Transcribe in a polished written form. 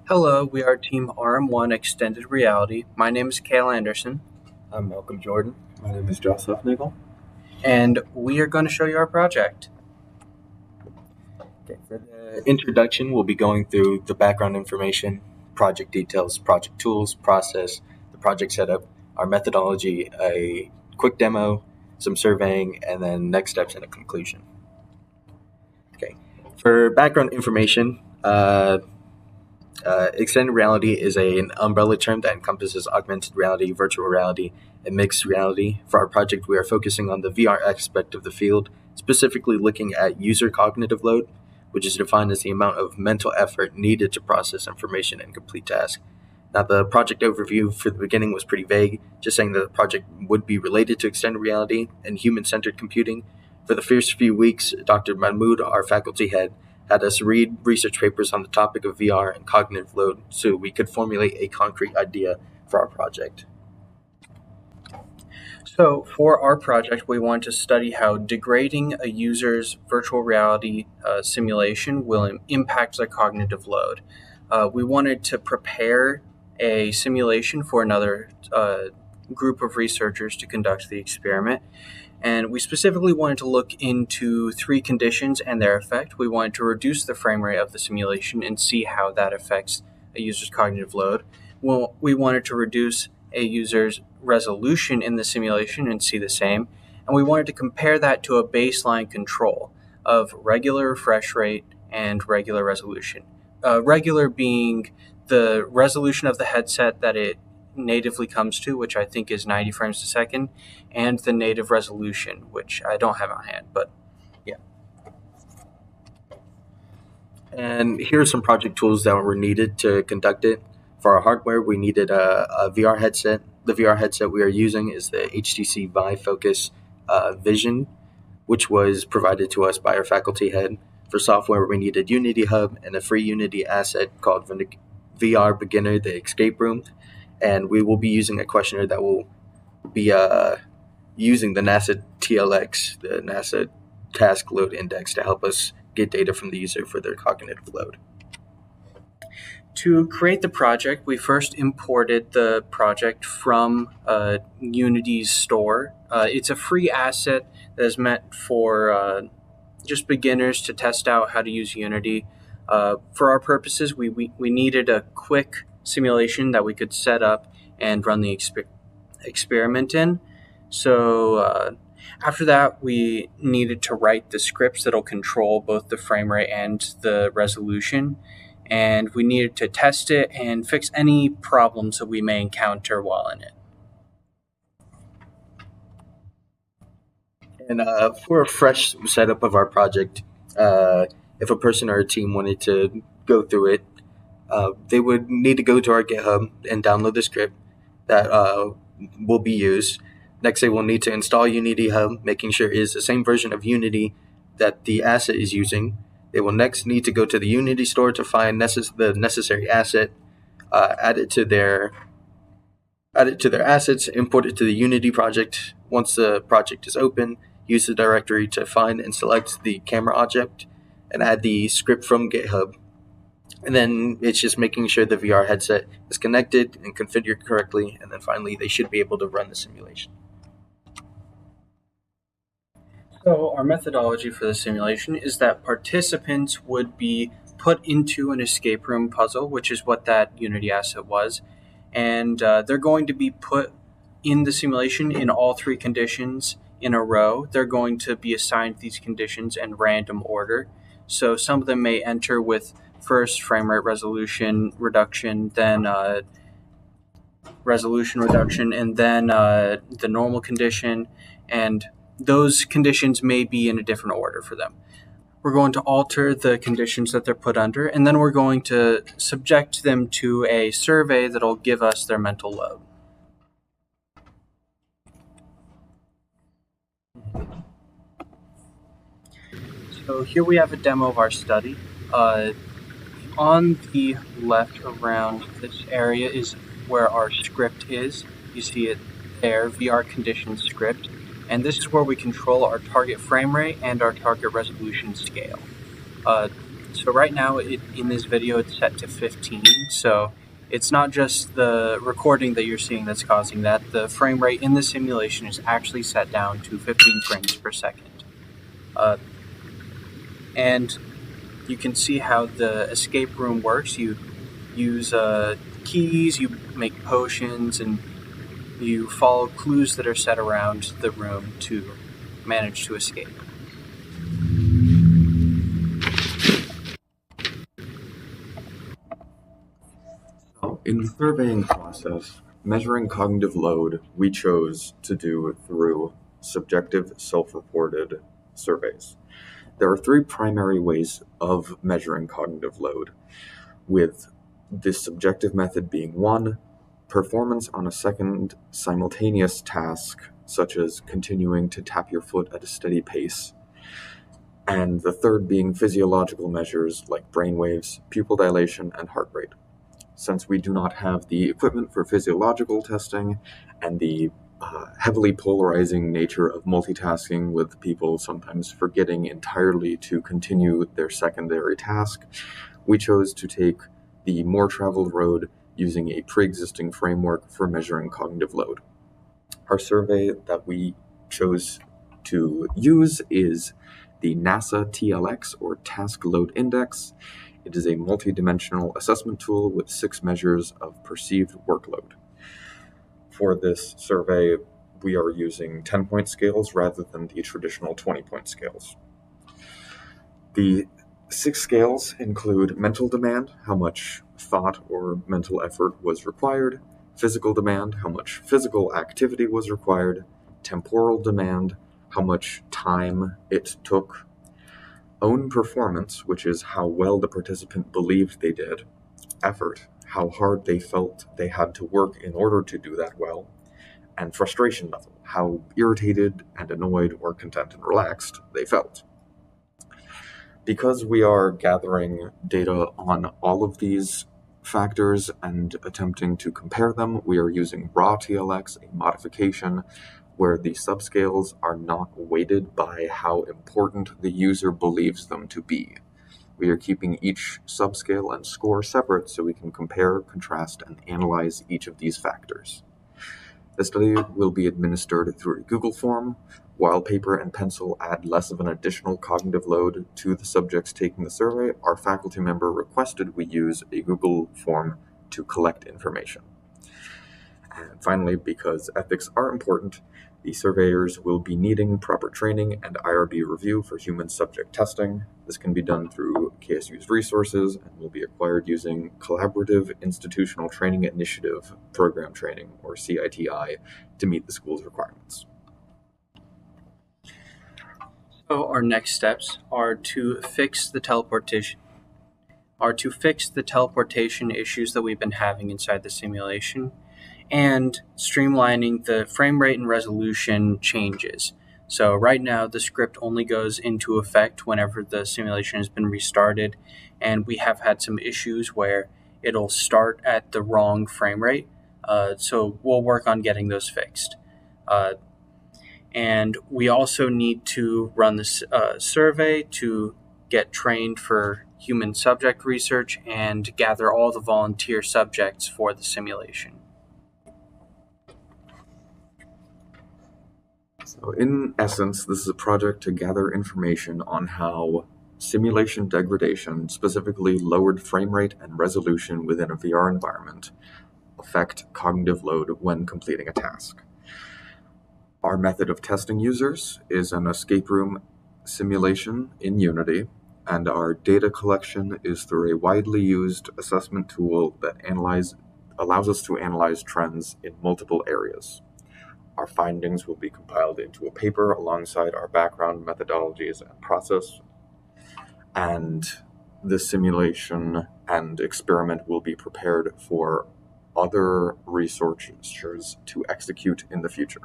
Hello, we are Team RM1 Extended Reality. My name is Kale Anderson, I'm Malcolm Jordan. My name is Joseph Nagel. and we are going to show you our project. Okay, for the introduction, we'll be going through the background information, project details, project tools, process, the project setup, our methodology, a quick demo, some surveying, and then next steps and a conclusion. Okay, for background information, extended reality is an umbrella term that encompasses augmented reality, virtual reality, and mixed reality. For our project, we are focusing on the VR aspect of the field, specifically looking at user cognitive load, which is defined as the amount of mental effort needed to process information and complete tasks. Now, the project overview for the beginning was pretty vague, just saying that the project would be related to extended reality and human centered computing. For the first few weeks, Dr. Mahmoud, our faculty head, had us read research papers on the topic of VR and cognitive load so we could formulate a concrete idea for our project. So, for our project, we want to study how degrading a user's virtual reality simulation will impact their cognitive load. We wanted to prepare a simulation for another group of researchers to conduct the experiment. And we specifically wanted to look into three conditions and their effect. We wanted to reduce the frame rate of the simulation and see how that affects a user's cognitive load. Well, we wanted to reduce a user's resolution in the simulation and see the same. And we wanted to compare that to a baseline control of regular refresh rate and regular resolution. Regular being the resolution of the headset that it natively comes to, which I think is 90 frames a second, and the native resolution, which I don't have on hand, but yeah. And here are some project tools that were needed to conduct it. For our hardware, we needed a VR headset. The VR headset we are using is the HTC Vive Focus Vision, which was provided to us by our faculty head. For software, we needed Unity Hub and a free Unity asset called VR Beginner, the escape room. And we will be using a questionnaire that will be using the NASA TLX, the NASA Task Load Index, to help us get data from the user for their cognitive load. To create the project, we first imported the project from Unity's store. It's a free asset that is meant for just beginners to test out how to use Unity. For our purposes, we needed a quick simulation that we could set up and run the experiment in. So after that, we needed to write the scripts that'll control both the frame rate and the resolution. And we needed to test it and fix any problems that we may encounter while in it. And for a fresh setup of our project, if a person or a team wanted to go through it, they would need to go to our GitHub and download the script that will be used. Next, they will need to install Unity Hub, making sure it is the same version of Unity that the asset is using. They will next need to go to the Unity store to find the necessary asset, add it to their assets, import it to the Unity project. Once the project is open, use the directory to find and select the camera object and add the script from GitHub. And then it's just making sure the VR headset is connected and configured correctly, and then finally they should be able to run the simulation. So our methodology for the simulation is that participants would be put into an escape room puzzle, which is what that Unity asset was, and they're going to be put in the simulation in all three conditions in a row. They're going to be assigned these conditions in random order. So some of them may enter with first frame rate resolution reduction, then resolution reduction, and then the normal condition, and those conditions may be in a different order for them. We're going to alter the conditions that they're put under, and then we're going to subject them to a survey that'll give us their mental load. So here we have a demo of our study. On the left around this area is where our script is. You see it there, VR condition script. And this is where we control our target frame rate and our target resolution scale. So right now, in this video, it's set to 15. So it's not just the recording that you're seeing that's causing that. The frame rate in the simulation is actually set down to 15 frames per second. And you can see how the escape room works. You use keys, you make potions, and you follow clues that are set around the room to manage to escape. In the surveying process, measuring cognitive load we chose to do through subjective self-reported surveys. There are three primary ways of measuring cognitive load, with the subjective method being one, performance on a second simultaneous task, such as continuing to tap your foot at a steady pace, and the third being physiological measures like brain waves, pupil dilation, and heart rate. Since we do not have the equipment for physiological testing and the heavily polarizing nature of multitasking, with people sometimes forgetting entirely to continue their secondary task, we chose to take the more traveled road using a pre-existing framework for measuring cognitive load. Our survey that we chose to use is the NASA TLX, or Task Load Index. It is a multi-dimensional assessment tool with 6 measures of perceived workload. For this survey, we are using 10-point scales rather than the traditional 20-point scales. The 6 scales include mental demand, how much thought or mental effort was required; physical demand, how much physical activity was required; temporal demand, how much time it took; own performance, which is how well the participant believed they did; effort, how hard they felt they had to work in order to do that well; and frustration level, how irritated and annoyed or content and relaxed they felt. Because we are gathering data on all of these factors and attempting to compare them, we are using raw TLX, a modification where the subscales are not weighted by how important the user believes them to be. We are keeping each subscale and score separate so we can compare, contrast, and analyze each of these factors. The study will be administered through a Google form. While paper and pencil add less of an additional cognitive load to the subjects taking the survey, our faculty member requested we use a Google form to collect information. And finally, because ethics are important, the surveyors will be needing proper training and IRB review for human subject testing. This can be done through KSU's resources and will be acquired using Collaborative Institutional Training Initiative Program Training, or CITI, to meet the school's requirements. So our next steps are to fix the teleportation issues that we've been having inside the simulation, and streamlining the frame rate and resolution changes. So right now the script only goes into effect whenever the simulation has been restarted, and we have had some issues where it'll start at the wrong frame rate. So we'll work on getting those fixed. And we also need to run this survey to get trained for human subject research and gather all the volunteer subjects for the simulation. So in essence, this is a project to gather information on how simulation degradation, specifically lowered frame rate and resolution within a VR environment, affect cognitive load when completing a task. Our method of testing users is an escape room simulation in Unity, and our data collection is through a widely used assessment tool that allows us to analyze trends in multiple areas. Our findings will be compiled into a paper alongside our background methodologies and process, and the simulation and experiment will be prepared for other researchers to execute in the future.